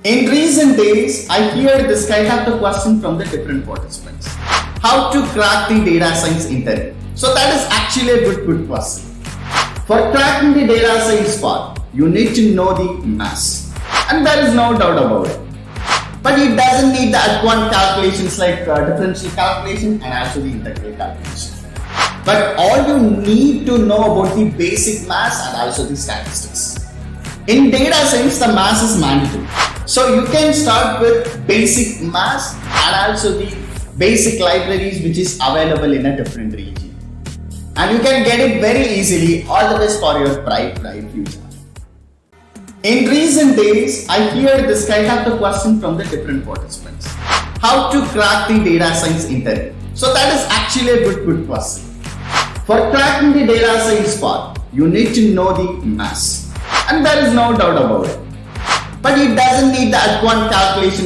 In recent days, I hear this kind of the question from the different participants. How to crack the data science interview? So that is actually a good question. For cracking the data science part, you need to know the maths. And there is no doubt about it. But it doesn't need the advanced calculations like differential calculation and also the integral calculation. But all you need to know about the basic maths and also the statistics. In data science, the maths is mandatory. So you can start with basic maths and also the basic libraries which is available in a different region. And you can get it very easily. All the best for your bright future. In recent days, I hear this kind of the question from the different participants. How to crack the data science interview? So that is actually a good question. For cracking the data science part, you need to know the maths. And there is no doubt about it. But it doesn't need the advanced calculations